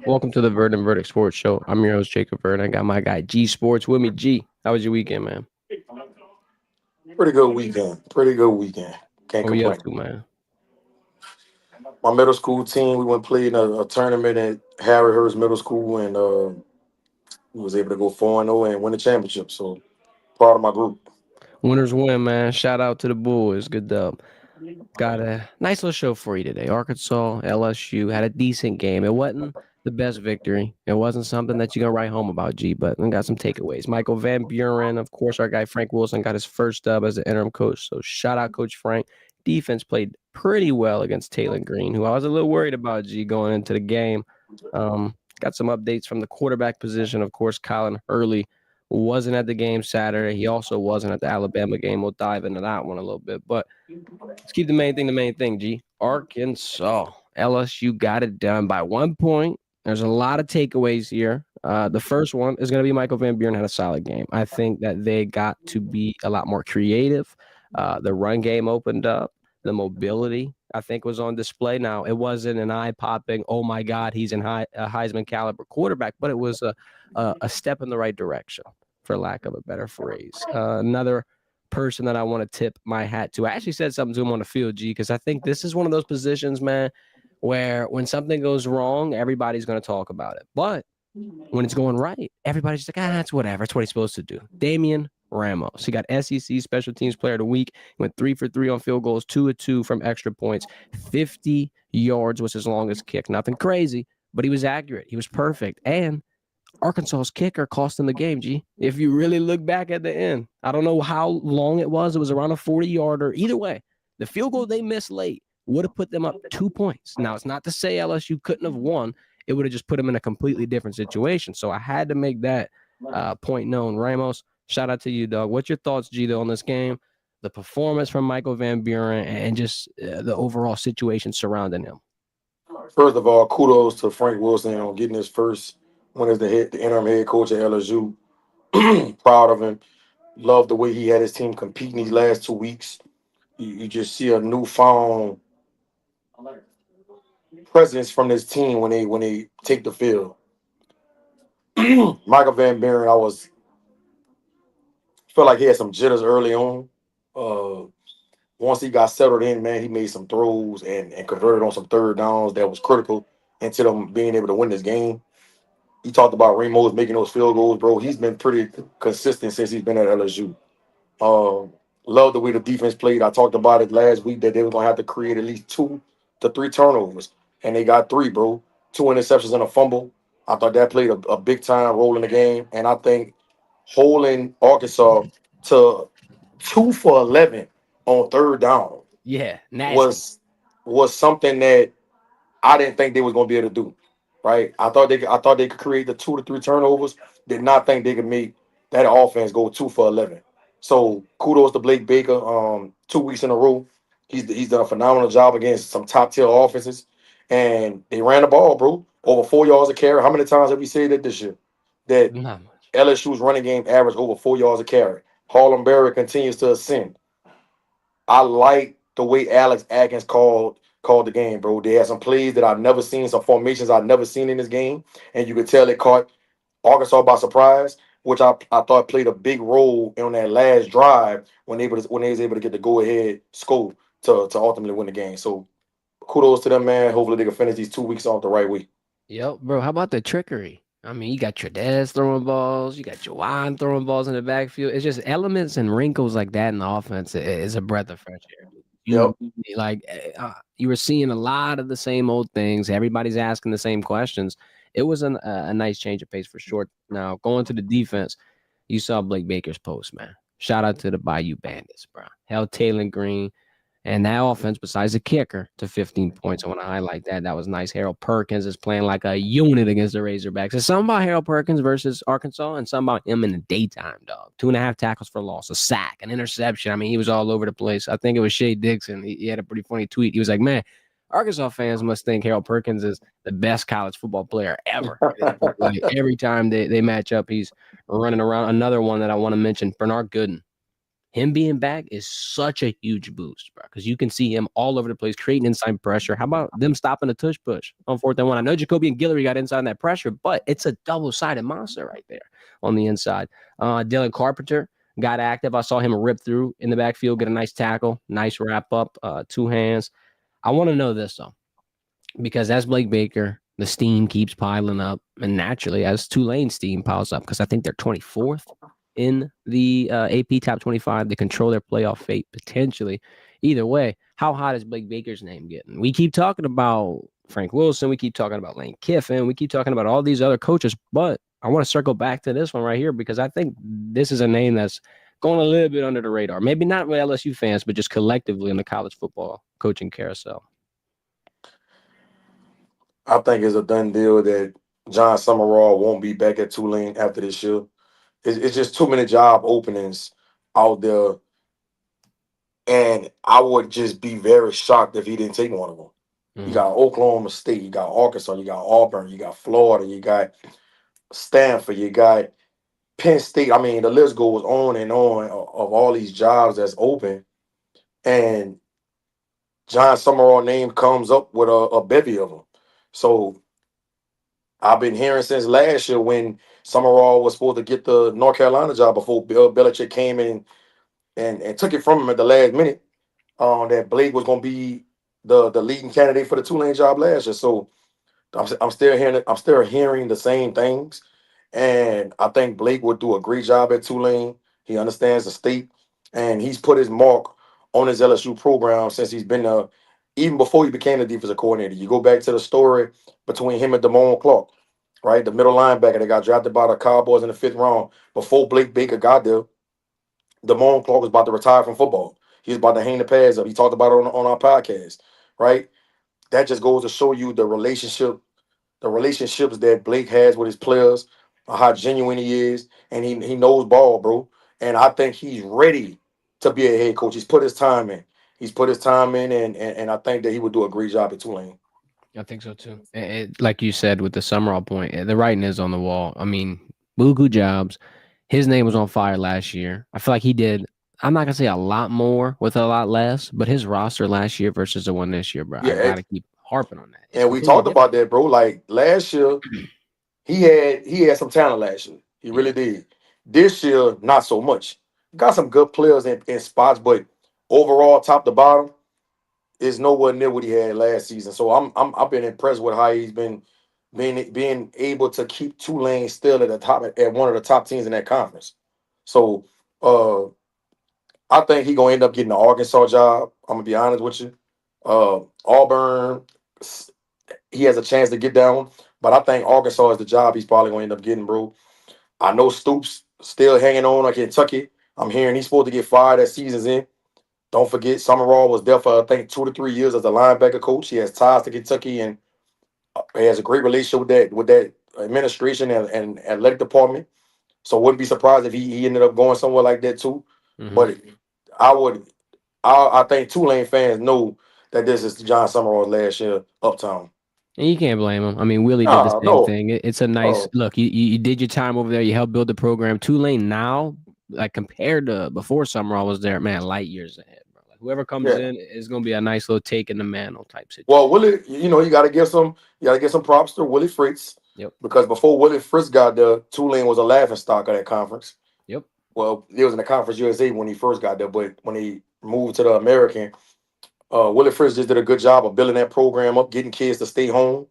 Welcome to the Verdin Verdict Sports Show. I'm your host, Jacob Verdin. I got my guy, G-Sportz, with me. G, how was your weekend, man? Pretty good weekend. Pretty good weekend. Can't What were you up complain. to, man? My middle school team, we went played in a tournament at Harry Hurst Middle School, and we was able to go 4-0 and win the championship. So proud of my group. Winners win, man. Shout out to the boys. Good dub. Got a nice little show for you today. Arkansas, LSU had a decent game. It wasn't the best victory. It wasn't something that you're going to write home about, G, but we got some takeaways. Michael Van Buren, of course, our guy Frank Wilson got his first dub as the interim coach. So shout out Coach Frank. Defense played pretty well against Taylor Green, who I was a little worried about, G, going into the game. Got some updates from the quarterback position. Of course, Colin Hurley wasn't at the game Saturday. He also wasn't at the Alabama game. We'll dive into that one a little bit. But let's keep the main thing, G. Arkansas. LSU got it done by 1 point. There's a lot of takeaways here. The first one is going to be Michael Van Buren had a solid game. I think that they got to be a lot more creative. The run game opened up. The mobility, I think, was on display. Now, it wasn't an eye-popping, oh, my God, he's a Heisman caliber quarterback, but it was a step in the right direction, for lack of a better phrase. Another person that I want to tip my hat to. I actually said something to him on the field, G, because I think this is one of those positions, man, where when something goes wrong, everybody's going to talk about it. But when it's going right, everybody's just like, it's whatever. It's what he's supposed to do. Damian Ramos. He got SEC Special Teams Player of the Week. He went 3 for 3 on field goals, 2 of 2 from extra points. 50 yards was his longest kick. Nothing crazy, but he was accurate. He was perfect. And Arkansas's kicker cost them the game, G. If you really look back at the end, I don't know how long it was. It was around a 40-yarder. Either way, the field goal they missed late would have put them up 2 points. Now, it's not to say LSU couldn't have won. It would have just put them in a completely different situation. So I had to make that point known. Ramos, shout out to you, dog. What's your thoughts, G, though, on this game, the performance from Michael Van Buren, and just the overall situation surrounding him? First of all, kudos to Frank Wilson on getting his first win as the interim head coach at LSU. Proud of him. Love the way he had his team competing these last 2 weeks. You just see a newfound presence from this team when they take the field. Michael Van Buren, I was felt like he had some jitters early on. Uh, Once he got settled in, man, he made some throws and converted on some third downs that was critical into them being able to win this game. He talked about Ramos making those field goals, bro. He's been pretty consistent since he's been at LSU. Uh, love the way the defense played. I talked about it last week that they were gonna have to create at least 2 to 3 turnovers, and they got three, bro. 2 interceptions and a fumble. I thought that played a big time role in the game, and I think holding Arkansas to 2 for 11 on third down Yeah, nasty. was was something that I didn't think they was gonna be able to do. Right? I thought they could create the 2 to 3 turnovers. Did not think they could make that offense go 2 for 11. So kudos to Blake Baker. 2 weeks in a row, he's done a phenomenal job against some top tier offenses, and they ran the ball, bro. Over 4 yards a carry. How many times have we said that this year? That Not much. LSU's running game averaged over 4 yards a carry. Harlem Berry continues to ascend. I like the way Alex Atkins called the game, bro. They had some plays that I've never seen, some formations I've never seen in this game, and you could tell it caught Arkansas by surprise, which I thought played a big role on that last drive when they was able to get the go ahead score to ultimately win the game. So kudos to them, man. Hopefully they can finish these 2 weeks off the right way. Yep, bro. How about the trickery? I mean, you got Trudez throwing balls, you got Jawan throwing balls in the backfield. It's just elements and wrinkles like that in the offense. It's a breath of fresh air. You Yep. like you were seeing a lot of the same old things. Everybody's asking the same questions. It was a nice change of pace for sure. Now going to the defense, you saw Blake Baker's post, man. Shout out to the Bayou Bandits, bro. Held Taylor Green and that offense, besides the kicker, to 15 points. I want to highlight that. That was nice. Harold Perkins is playing like a unit against the Razorbacks. There's something about Harold Perkins versus Arkansas and something about him in the daytime, dog. 2.5 tackles for loss, a sack, an interception. I mean, he was all over the place. I think it was Shea Dixon. He had a pretty funny tweet. He was like, man, Arkansas fans must think Harold Perkins is the best college football player ever. Like every time they match up, he's running around. Another one that I want to mention, Bernard Gooden. him being back is such a huge boost, bro, because you can see him all over the place creating inside pressure. How about them stopping the tush push on 4th and 1? I know Jacoby and Guillory got inside that pressure, but it's a double-sided monster right there on the inside. Dylan Carpenter got active. I saw him rip through in the backfield, get a nice tackle, nice wrap up, 2 hands. I want to know this, though, because as Blake Baker, the steam keeps piling up, and naturally, as Tulane steam piles up, because I think they're 24th in the AP Top 25. They control their playoff fate potentially. Either way, how hot is Blake Baker's name getting? We keep talking about Frank Wilson. We keep talking about Lane Kiffin. We keep talking about all these other coaches, but I want to circle back to this one right here because I think this is a name that's going a little bit under the radar. Maybe not with LSU fans, but just collectively in the college football coaching carousel. I think it's a done deal that John Summerall won't be back at Tulane after this year. It's just too many job openings out there, and I would just be very shocked if he didn't take one of them. You got Oklahoma State, you got Arkansas, you got Auburn, you got Florida, you got Stanford, you got Penn State. I mean, the list goes on and on of all these jobs that's open, and John Summerall name comes up with a bevy of them. So I've been hearing since last year when Summerall was supposed to get the North Carolina job before Bill Belichick came in and took it from him at the last minute, that Blake was going to be the leading candidate for the Tulane job last year. So I'm still hearing the same things, and I think Blake would do a great job at Tulane. He understands the state, and he's put his mark on his LSU program since he's been even before he became the defensive coordinator. You go back to the story between him and Damone Clark, right? The middle linebacker that got drafted by the Cowboys in the 5th round. Before Blake Baker got there, Damone Clark was about to retire from football. He was about to hang the pads up. He talked about it on our podcast, right? That just goes to show you the relationships that Blake has with his players, how genuine he is, and he knows ball, bro. And I think he's ready to be a head coach. He's put his time in. And I think that he would do a great job at Tulane. I think so too. Like you said with the Summerall point, the writing is on the wall. I mean, buku jobs. His name was on fire last year. I feel like he did. I'm not gonna say a lot more with a lot less, but his roster last year versus the one this year, bro. Yeah, I gotta keep harping on that. And we talked about that, bro. Like last year, he had some talent last year. He really did. This year, not so much. Got some good players in spots, but overall, top to bottom, is nowhere near what he had last season. So I've been impressed with how he's been being able to keep Tulane still at the top at one of the top teams in that conference. So I think he's gonna end up getting the Arkansas job. I'm gonna be honest with you. Auburn, he has a chance to get down, but I think Arkansas is the job he's probably gonna end up getting, bro. I know Stoops still hanging on at Kentucky. I'm hearing he's supposed to get fired as season's in. Don't forget, Summerall was there for I think 2 to 3 years as a linebacker coach. He has ties to Kentucky and he has a great relationship with that administration and athletic department. So wouldn't be surprised if he ended up going somewhere like that too. But I think Tulane fans know that this is John Summerall's last year uptown. And you can't blame him. I mean, Willie did the same thing. It's a nice look. You did your time over there. You helped build the program. Tulane now, like compared to before Summerall was there, man, light years ahead, bro. Like whoever comes in is gonna be a nice little take in the mantle type situation. Well, Willie, you gotta give some props to Willie Fritz. Yep. Because before Willie Fritz got there, Tulane was a laughing stock of that conference. Yep. Well, it was in the Conference USA when he first got there, but when he moved to the American, Willie Fritz just did a good job of building that program up, getting kids to stay home,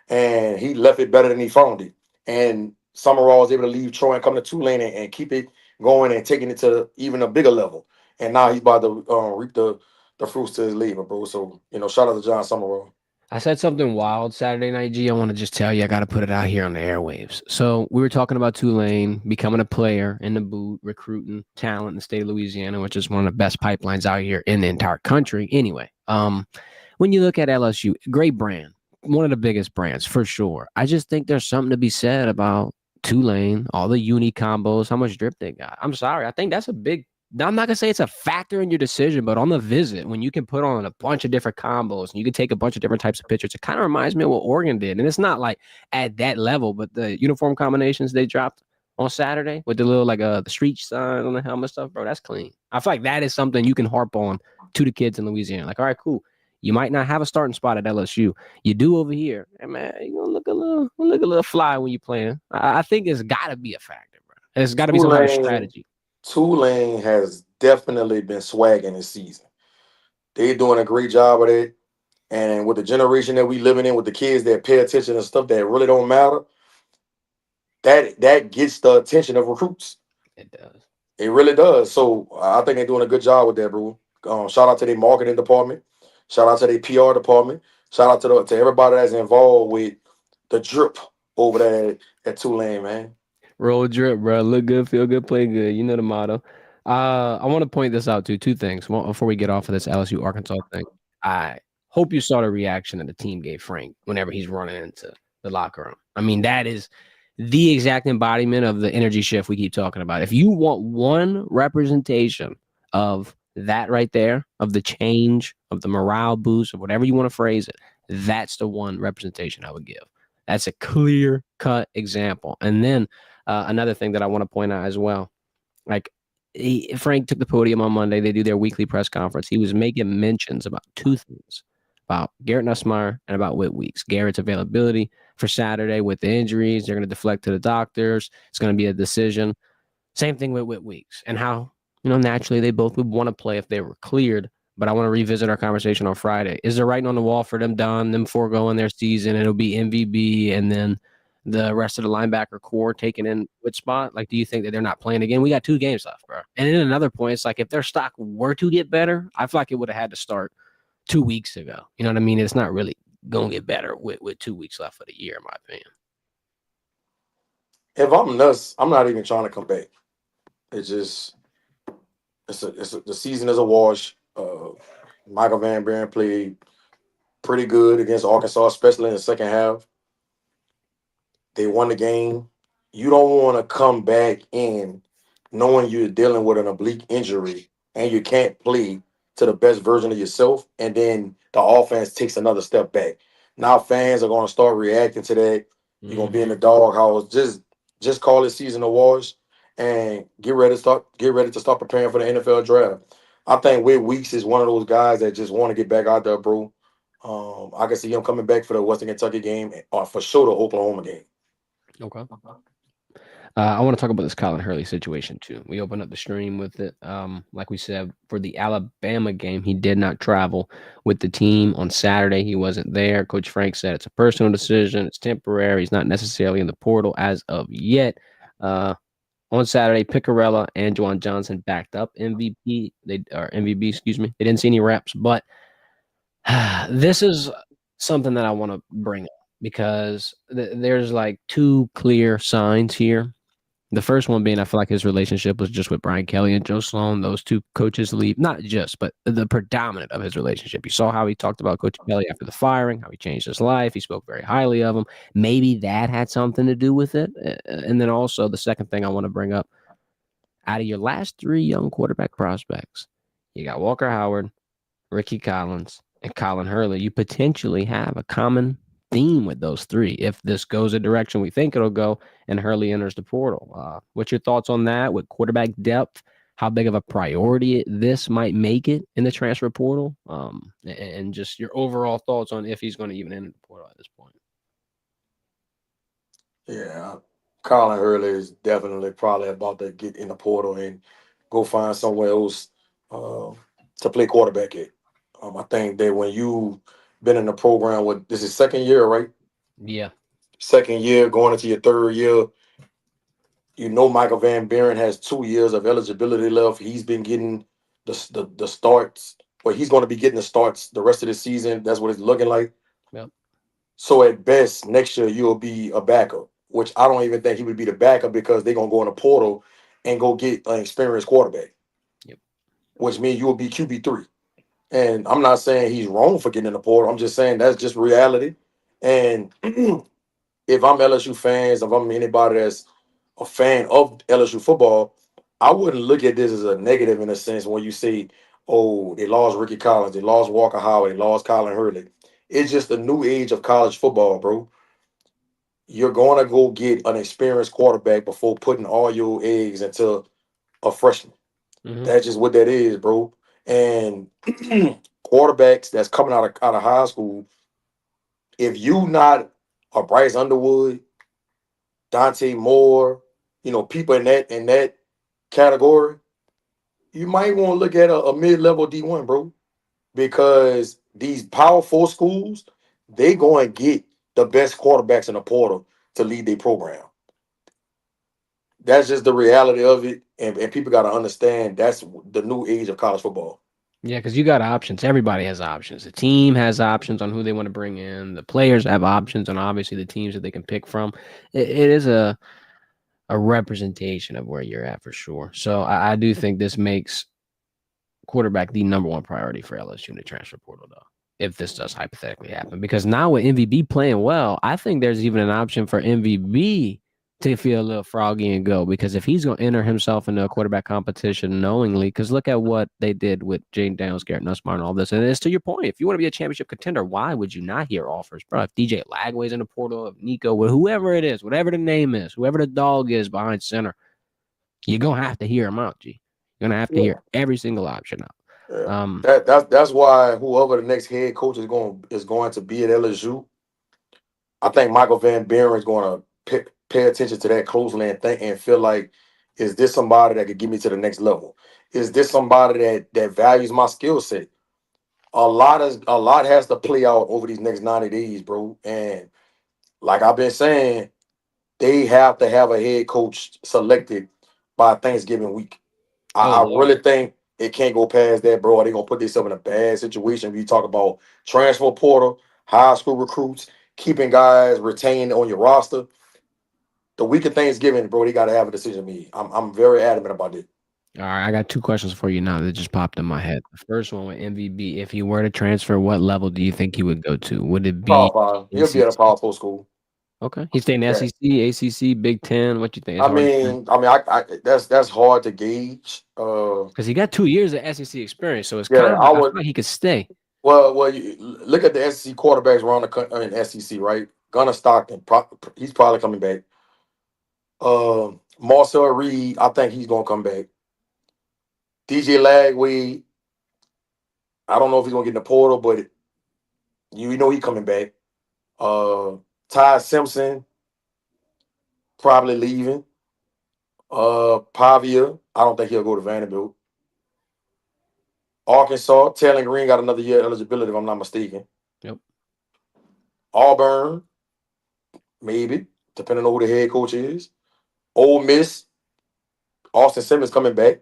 and he left it better than he found it. And Summerall was able to leave Troy and come to Tulane and keep it going and taking it to even a bigger level. And now he's about to reap the fruits to his labor, bro. So, shout out to John Summerall. I said something wild Saturday night, G. I want to just tell you, I got to put it out here on the airwaves. So we were talking about Tulane becoming a player in the boot, recruiting talent in the state of Louisiana, which is one of the best pipelines out here in the entire country. Anyway, when you look at LSU, great brand, one of the biggest brands for sure. I just think there's something to be said about Tulane, all the uni combos, how much drip they got. I'm sorry. I think that's a big I'm not going to say it's a factor in your decision, but on the visit, when you can put on a bunch of different combos and you can take a bunch of different types of pictures, it kind of reminds me of what Oregon did. And it's not like at that level, but the uniform combinations they dropped on Saturday with the little like the street sign on the helmet stuff, bro. That's clean. I feel like that is something you can harp on to the kids in Louisiana. Like, all right, cool. You might not have a starting spot at LSU. You do over here. Hey, man, you're gonna look a little fly when you're playing. I think it's gotta be a factor, bro. It's gotta be some kind of Tulane, strategy. Tulane has definitely been swagging this season. They're doing a great job of it. And with the generation that we living in, with the kids that pay attention to stuff that really don't matter, that gets the attention of recruits. It does. It really does. So I think they're doing a good job with that, bro. Shout out to their marketing department. Shout out to their PR department. Shout out to everybody that's involved with the drip over there at Tulane, man. Roll drip, bro. Look good, feel good, play good. You know the motto. I want to point this out too. Two things. One, before we get off of this LSU Arkansas thing, I hope you saw the reaction that the team gave Frank whenever he's running into the locker room. I mean, that is the exact embodiment of the energy shift we keep talking about. If you want one representation of that right there, of the change, of the morale boost, of whatever you want to phrase it, that's the one representation I would give. That's a clear cut example. And then another thing that I want to point out as well, like Frank took the podium on Monday. They do their weekly press conference. He was making mentions about two things, about Garrett Nussmeier and about Whit Weeks. Garrett's availability for Saturday with the injuries. They're going to deflect to the doctors. It's going to be a decision. Same thing with Whit Weeks and how, naturally they both would want to play if they were cleared. But I want to revisit our conversation on Friday. Is there writing on the wall for them done, them foregoing their season? It'll be MVB and then the rest of the linebacker core taking in which spot? Like, do you think that they're not playing again? We got 2 games left, bro. And then another point, it's like if their stock were to get better, I feel like it would have had to start 2 weeks ago. You know what I mean? It's not really going to get better with 2 weeks left of the year, in my opinion. If I'm nuts, I'm not even trying to come back. It's just the season is a wash. Michael Van Buren played pretty good against Arkansas, especially in the second half. They won the game. You don't want to come back in knowing you're dealing with an oblique injury and you can't play to the best version of yourself, and then the offense takes another step back. Now fans are going to start reacting to that. You're going to be in the doghouse. Just call it season a wash and get ready to start preparing for the NFL draft. I think Whit Weeks is one of those guys that just want to get back out there, bro. I can see him coming back for the Western Kentucky game or for sure the Oklahoma game. Okay. I want to talk about this Colin Hurley situation too. We opened up the stream with it. Like we said, for the Alabama game, he did not travel with the team on Saturday. He wasn't there. Coach Frank said it's a personal decision. It's temporary. He's not necessarily in the portal as of yet. On Saturday, Picarella and Juwan Johnson backed up MVP. MVP, excuse me. They didn't see any reps, but this is something that I want to bring up because there's like 2 clear signs here. The first one being, I feel like his relationship was just with Brian Kelly and Joe Sloan. Those 2 coaches leave, not just, but the predominant of his relationship. You saw how he talked about Coach Kelly after the firing, how he changed his life. He spoke very highly of him. Maybe that had something to do with it. And then also the second thing I want to bring up, out of your last 3 young quarterback prospects, you got Walker Howard, Ricky Collins, and Colin Hurley. You potentially have a common theme with those 3 if this goes a direction we think it'll go and Hurley enters the portal. What's your thoughts on that with quarterback depth? How big of a priority this might make it in the transfer portal? And just your overall thoughts on if he's going to even enter the portal at this point. Yeah, Colin Hurley is definitely probably about to get in the portal and go find somewhere else to play quarterback at. I think that when you been in the program with this is second year, right? Yeah. Second year, going into your third year, Michael Van Buren has 2 years of eligibility left. He's been getting the starts, or he's going to be getting the starts the rest of the season. That's what it's looking like. Yep. So at best, next year you'll be a backup, which I don't even think he would be the backup because they're gonna go in the portal and go get an experienced quarterback. Yep. Which means you will be QB3. And I'm not saying he's wrong for getting in the portal. I'm just saying that's just reality. And if I'm LSU fans, if I'm anybody that's a fan of LSU football, I wouldn't look at this as a negative in a sense when you say, oh, they lost Ricky Collins, they lost Walker Howard, they lost Colin Hurley. It's just a new age of college football, bro. you're going to go get an experienced quarterback before putting all your eggs into a freshman. Hmm. That's just what that is, bro. And quarterbacks that's coming out of high school, if you not a Bryce Underwood, Dante Moore, people in that category, you might want to look at a mid-level D1, bro, because these Power Four schools, they go and get the best quarterbacks in the portal to lead their program. That's just the reality of it, and people got to understand that's the new age of college football. Yeah, because you got options. Everybody has options. The team has options on who they want to bring in. The players have options on obviously the teams that they can pick from. It is a representation of where you're at for sure. So I do think this makes quarterback the number one priority for LSU in the transfer portal, though, if this does hypothetically happen. Because now with MVB playing well, I think there's even an option for MVB to feel a little froggy and go. Because if he's going to enter himself into a quarterback competition knowingly, because look at what they did with Jaden Daniels, Garrett Nussmeyer, and all this. And it's to your point. If you want to be a championship contender, why would you not hear offers, bro? If DJ Lagway's in the portal, if Nico, whoever it is, whatever the name is, whoever the dog is behind center, you're going to have to hear him out, G. You're going to have to hear every single option out. Yeah. That's why whoever the next head coach is going to be at LSU, I think Michael Van Buren is going to pay attention to that closely and think and feel like, is this somebody that could get me to the next level? Is this somebody that values my skill set? A lot has to play out over these next 90 days, bro. And like I've been saying, they have to have a head coach selected by Thanksgiving week. Oh, I really Lord. think it can't go past that, bro. They're gonna put themselves in a bad situation. If you talk about transfer portal, high school recruits, keeping guys retained on your roster. The week of Thanksgiving, bro, they gotta have a decision made. I'm very adamant about it. All right, I got two questions for you now that just popped in my head. The first one with MVB, if he were to transfer, what level do you think he would go to? Would it Power be five. He'll be at a ACC? power four school. Okay, he's staying Yeah. SEC, ACC, Big Ten. What you think? It's I hard to say mean, I mean, I that's hard to gauge. because he got 2 years of SEC experience, so it's kind Yeah, of I I feel would. like he could stay. Well, you look at the SEC quarterbacks around in SEC, right? Gunnar Stockton, he's probably coming back. Marcel Reed, I think he's gonna come back. DJ Lagway, I don't know if he's gonna get in the portal, but you know he coming back. Ty Simpson probably leaving. Pavia, I don't think he'll go to Vanderbilt. Arkansas, Taylor Green got another year eligibility, if I'm not mistaken. Yep. Auburn, maybe, depending on who the head coach is. Ole Miss, Austin Simmons coming back.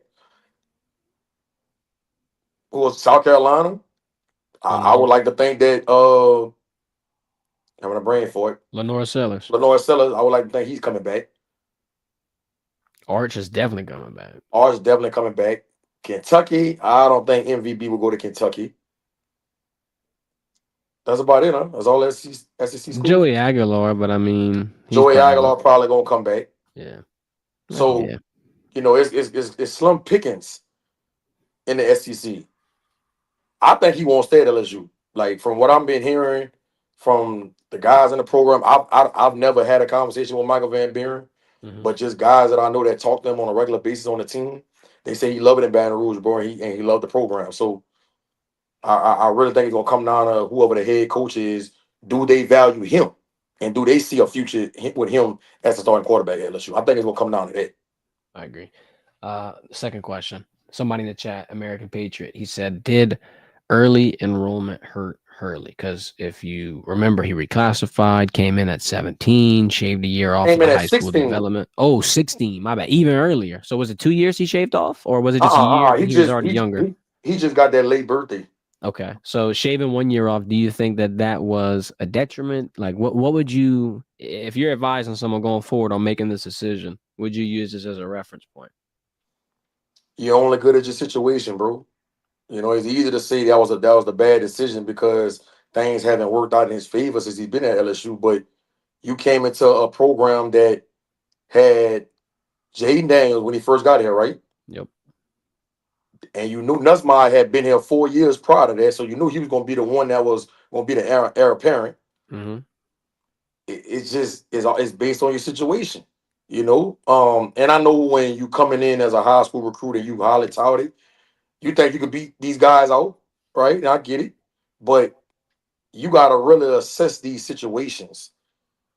Who was South Carolina? I would like to think that having a brain for it. Lenore Sellers. Lenore Sellers, I would like to think he's coming back. Arch is definitely coming back. Arch definitely coming back. Kentucky, I don't think MVB will go to Kentucky. That's about it, huh? That's all SEC schools. Joey Aguilar, but I mean, he's Joey probably Aguilar probably gonna come back. yeah. So Yeah. it's slim pickings in the SEC. I think he won't stay at LSU. Like from what I've been hearing from the guys in the program, I've never had a conversation with Michael Van Buren, but just guys that I know that talk to him on a regular basis on the team, they say he loved it in Baton Rouge, bro, and he loved the program. So I really think it's gonna come down to whoever the head coach is. Do they value him, and do they see a future with him as a starting quarterback at LSU? I think it's gonna come down to that. I agree. Second question. Somebody in the chat, American Patriot, he said, did early enrollment hurt Hurley? Because if you remember, he reclassified, came in at 17, shaved a year off of Came the in at high school 16. development. Oh, 16, my bad. Even earlier. So was it 2 years he shaved off? Or was it just a year He and he was just already younger? he just got that late birthday. Okay. So shaving 1 year off, do you think that was a detriment? Like what would you, if you're advising someone going forward on making this decision, would you use this as a reference point? You're only good at your situation, bro. It's easy to say that was the bad decision because things haven't worked out in his favor since he's been at LSU. But you came into a program that had Jaden Daniels when he first got here, right? Yep. And you knew Nussmeyer had been here 4 years prior to that, so you knew he was going to be the one that was going to be the heir apparent. Mm-hmm. it's just it's based on your situation, you know. And I know when you coming in as a high school recruit and you highly touted, you think you could beat these guys out, right? And I get it, but you got to really assess these situations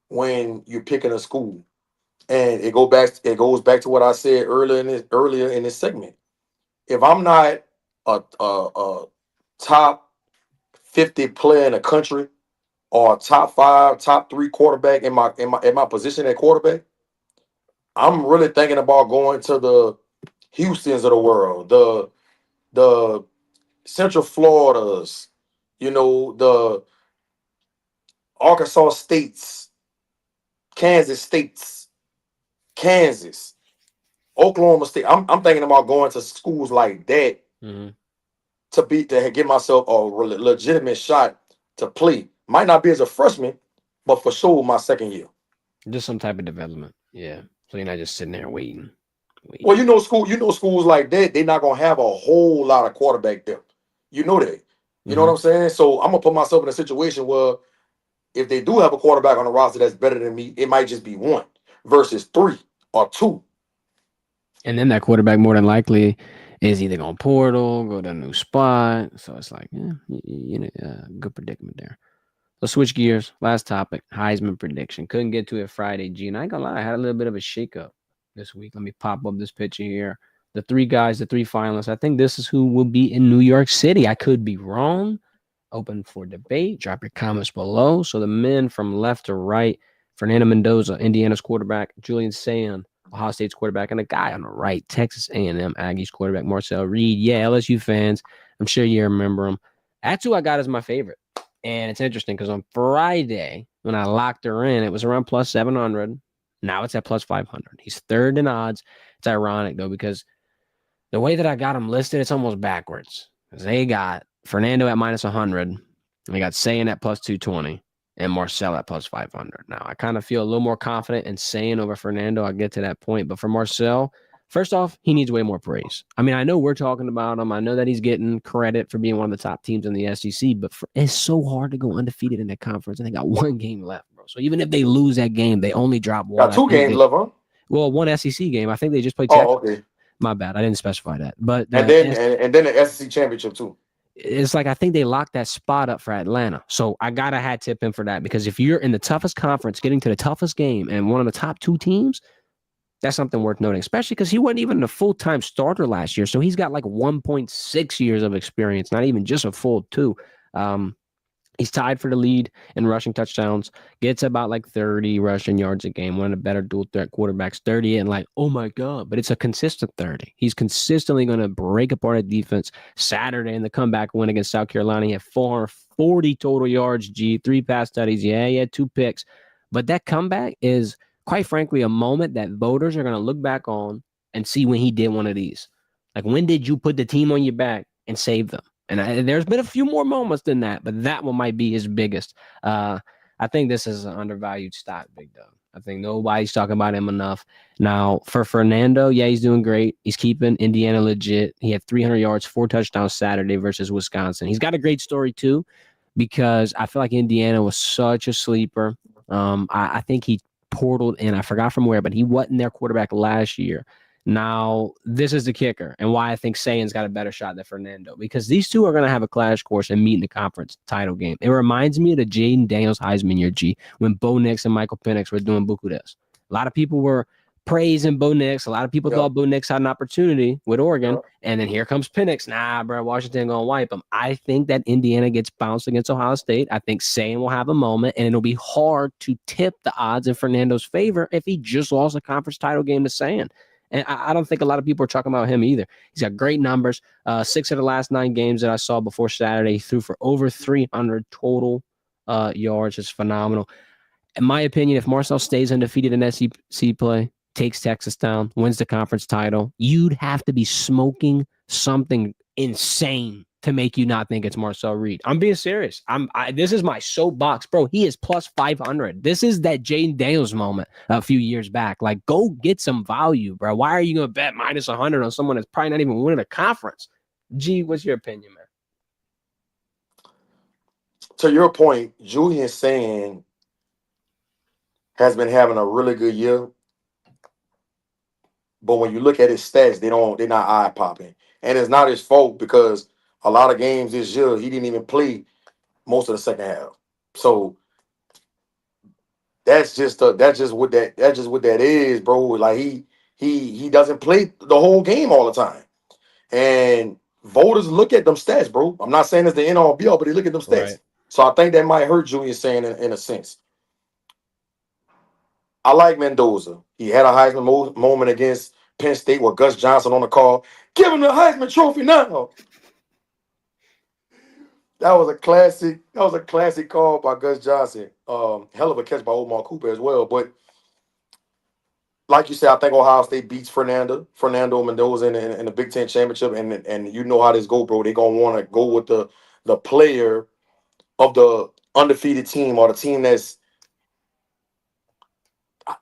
when you're picking a school. And it goes back to what I said earlier in this segment. If I'm not a top 50 player in the country or a top 5, top 3 quarterback in my position at quarterback, I'm really thinking about going to the Houstons of the world, the Central Floridas, the Arkansas States, Kansas States, Kansas, Oklahoma State. I'm thinking about going to schools like that Mm-hmm. to give myself a legitimate shot to play. Might not be as a freshman, but for sure my second year. Just some type of development. Yeah. So you're not just sitting there waiting. Well, schools like that, they're not gonna have a whole lot of quarterback depth. You know that. You know what Mm-hmm. I'm saying? So I'm gonna put myself in a situation where if they do have a quarterback on the roster that's better than me, it might just be one versus 3 or 2. And then that quarterback more than likely is either going to portal, go to a new spot. So it's like, yeah, good predicament there. Let's switch gears. Last topic, Heisman prediction. Couldn't get to it Friday, G. And I ain't gonna lie, I had a little bit of a shakeup this week. Let me pop up this picture here. The 3 guys, the 3 finalists. I think this is who will be in New York City. I could be wrong. Open for debate. Drop your comments below. So the men from left to right, Fernando Mendoza, Indiana's quarterback, Julian Sayin, Ohio State's quarterback, and a guy on the right, Texas A&M Aggies quarterback, Marcel Reed. Yeah, LSU fans, I'm sure you remember him. That's who I got as my favorite. And it's interesting because on Friday, when I locked her in, it was around plus 700. Now it's at plus 500. He's third in odds. It's ironic, though, because the way that I got him listed, it's almost backwards. Because they got Fernando at minus 100. And they got Sayin at plus 220 and Marcel at plus 500. Now, I kind of feel a little more confident in Sayin over Fernando. I'll get to that point. But for Marcel, first off, he needs way more praise. I mean, I know we're talking about him. I know that he's getting credit for being one of the top teams in the SEC, but it's so hard to go undefeated in that conference. And they got 1 game left, bro. So even if they lose that game, they only drop 1. Got 2 games left, huh? Well, 1 SEC game. I think they just played Texas. Oh, okay. My bad. I didn't specify that. But And then the SEC championship too. It's like I think they locked that spot up for Atlanta. So I got a hat tip in for that because if you're in the toughest conference, getting to the toughest game and one of the top 2 teams, that's something worth noting, especially because he wasn't even a full-time starter last year. So he's got like 1.6 years of experience, not even just a full 2. He's tied for the lead in rushing touchdowns, gets about like 30 rushing yards a game, one of the better dual threat quarterbacks, 30 and like, oh my God, but it's a consistent 30. He's consistently going to break apart a defense. Saturday in the comeback win against South Carolina, he had 440 total yards, 3 pass studies. Yeah, he had 2 picks. But that comeback is, quite frankly, a moment that voters are going to look back on and see when he did one of these. Like, when did you put the team on your back and save them? And there's been a few more moments than that, but that one might be his biggest. I think this is an undervalued stock, Big Dog. I think nobody's talking about him enough. Now, for Fernando, yeah, he's doing great. He's keeping Indiana legit. He had 300 yards, 4 touchdowns Saturday versus Wisconsin. He's got a great story, too, because I feel like Indiana was such a sleeper. I think he portaled in. I forgot from where, but he wasn't their quarterback last year. Now, this is the kicker and why I think Sayin's got a better shot than Fernando, because these two are going to have a clash course and meet in the conference title game. It reminds me of the Jaden Daniels Heisman year, G, when Bo Nix and Michael Penix were doing buku this. A lot of people were praising Bo Nix. A lot of people thought Bo Nix had an opportunity with Oregon. And then here comes Penix. Nah, bro, Washington going to wipe him. I think that Indiana gets bounced against Ohio State. I think Sayin will have a moment, and it'll be hard to tip the odds in Fernando's favor if he just lost a conference title game to Sayin. And I don't think a lot of people are talking about him either. He's got great numbers. 6 of the last 9 games that I saw before Saturday, he threw for over 300 total yards. It's phenomenal. In my opinion, if Marcel stays undefeated in SEC play, takes Texas down, wins the conference title, you'd have to be smoking something insane to make you not think it's Marcel Reed. I'm being serious. This is my soapbox, bro. He is plus 500. This is that Jaden Daniels moment a few years back. Like, go get some value, bro. Why are you going to bet minus 100 on someone that's probably not even winning a conference? G, what's your opinion, man? To your point, Julian saying has been having a really good year. But when you look at his stats, they're not eye popping. And it's not his fault because a lot of games this year he didn't even play most of the second half. So that's just what that is, bro. Like he doesn't play the whole game all the time. And voters look at them stats, bro. I'm not saying it's the end all be all, but they look at them stats. Right. So I think that might hurt Julius saying in a sense. I like Mendoza. He had a Heisman moment against Penn State with Gus Johnson on the call. Give him the Heisman Trophy now. That was a classic. That was a classic call by Gus Johnson. Hell of a catch by Omar Cooper as well. But like you said, I think Ohio State beats Fernando Mendoza in the Big Ten championship, and you know how this go, bro. They're gonna want to go with the player of the undefeated team or the team that's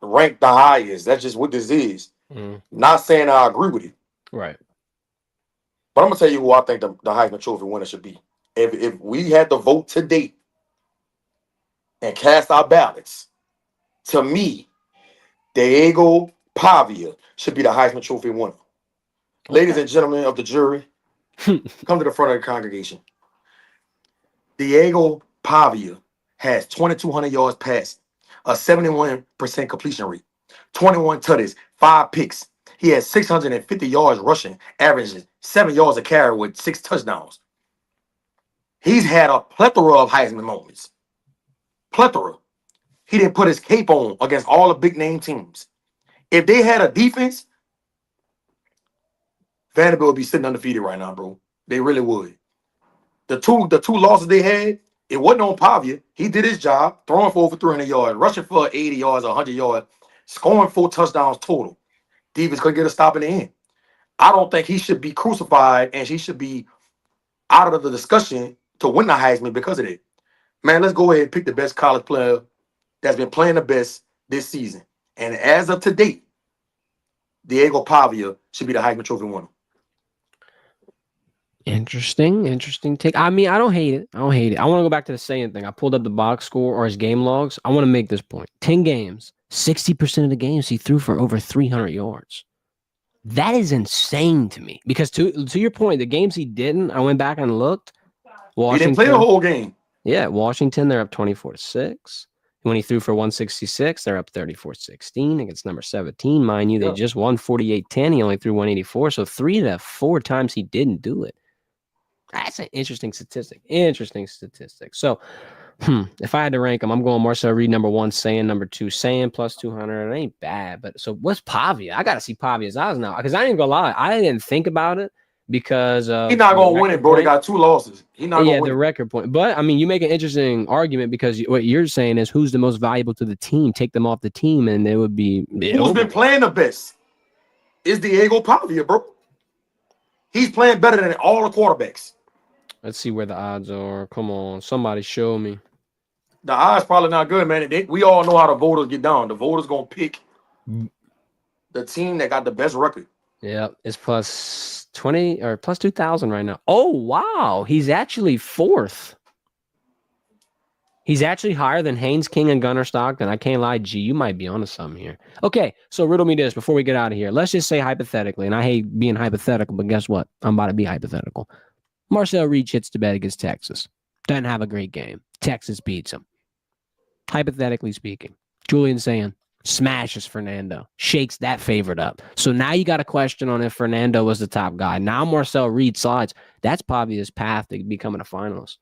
ranked the highest. That's just what this is. Not saying I agree with it. Right. But I'm gonna tell you who I think the Heisman Trophy winner should be. If we had to vote today and cast our ballots, to me, Diego Pavia should be the Heisman Trophy winner. Okay. Ladies and gentlemen of the jury, come to the front of the congregation. Diego Pavia has 2,200 yards passing, a 71% completion rate, 21 tutties, 5 picks. He has 650 yards rushing, averages 7 yards a carry with 6 touchdowns. He's had a plethora of Heisman moments. Plethora. He didn't put his cape on against all the big name teams. If they had a defense, Vanderbilt would be sitting undefeated right now, bro. They really would. The two losses they had, it wasn't on Pavia. He did his job, throwing for over 300 yards, rushing for 80 yards, 100 yards, scoring 4 touchdowns total. Defense couldn't get a stop in the end. I don't think he should be crucified and he should be out of the discussion to win the Heisman because of it. Man, let's go ahead and pick the best college player that's been playing the best this season. And as of today, Diego Pavia should be the Heisman Trophy winner. Interesting take. I mean, I don't hate it. I want to go back to the saying thing. I pulled up the box score or his game logs. I want to make this point. 10 games, 60% of the games he threw for over 300 yards. That is insane to me. Because to your point, the games he didn't, I went back and looked. He didn't play the whole game. Yeah, Washington, they're up 24-6. When he threw for 166, they're up 34-16 against number 17. Mind you, they just won 48-10. He only threw 184. So 3 to 4 times he didn't do it. That's an interesting statistic. So, if I had to rank them, I'm going Marcel Reed number 1, Sand number 2. Sand plus 200. It ain't bad. But so what's Pavia? I got to see Pavia's odds now because I ain't gonna lie. I didn't think about it because he's not gonna win it, bro. They got 2 losses. He's not gonna win the record point. But I mean, you make an interesting argument because what you're saying is who's the most valuable to the team? Take them off the team, and it would be who's been playing the best. Is Diego Pavia, bro? He's playing better than all the quarterbacks. Let's see where the odds are. Come on, somebody show me. The odds probably not good, man. We all know how the voters get down. The voters gonna pick the team that got the best record. Yeah, it's plus 20 or plus 2,000 right now. Oh, wow. He's actually 4th. He's actually higher than Haynes King and Gunnar Stockton. I can't lie, G. You might be onto something here. Okay, so riddle me this before we get out of here. Let's just say hypothetically, and I hate being hypothetical, but guess what? I'm about to be hypothetical. Marcel Reed shits the bed against Texas. Doesn't have a great game. Texas beats him. Hypothetically speaking, Julian saying smashes Fernando, shakes that favorite up. So now you got a question on if Fernando was the top guy. Now Marcel Reed slides. That's Pavia's path to becoming a finalist.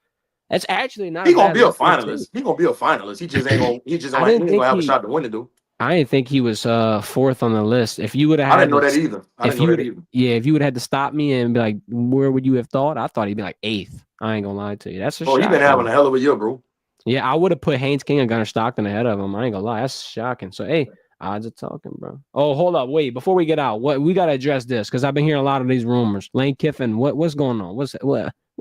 That's actually not. He's gonna be a finalist. He's gonna be a finalist. He just ain't gonna. He just ain't gonna have a shot to win it, dude. I didn't think he was 4th on the list. If you would have, I didn't know that either. Yeah, if you would have had to stop me and be like, where would you have thought? I thought he'd be like 8th. I ain't gonna lie to you. That's a shot. He's been having a hell of a year, bro. Yeah, I would have put Haynes King and Gunnar Stockton ahead of him. I ain't gonna lie. That's shocking. So, hey, odds are talking, bro. Oh, hold up. Wait, before we get out, what we got to address this because I've been hearing a lot of these rumors. Lane Kiffin, what's going on? What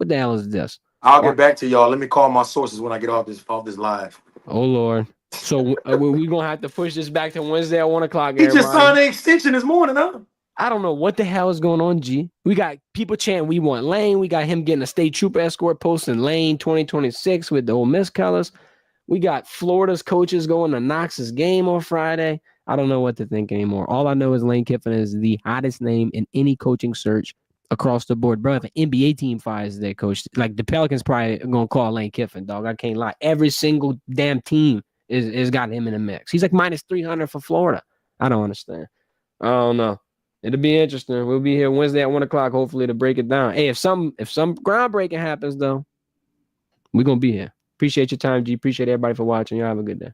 the hell is this? I'll get back to y'all. Let me call my sources when I get off this live. Oh, Lord. So we're going to have to push this back to Wednesday at 1 o'clock. He just signed an extension this morning, huh? I don't know what the hell is going on, G. We got people chanting, we want Lane. We got him getting a state trooper escort posting Lane 2026 with the Ole Miss colors. We got Florida's coaches going to Knox's game on Friday. I don't know what to think anymore. All I know is Lane Kiffin is the hottest name in any coaching search across the board. Bro, if an NBA team fires their coach, like the Pelicans probably going to call Lane Kiffin, dog. I can't lie. Every single damn team is got him in the mix. He's like minus 300 for Florida. I don't understand. I don't know. It'll be interesting. We'll be here Wednesday at 1 o'clock, hopefully, to break it down. Hey, if some groundbreaking happens, though, we're going to be here. Appreciate your time, G. Appreciate everybody for watching. Y'all have a good day.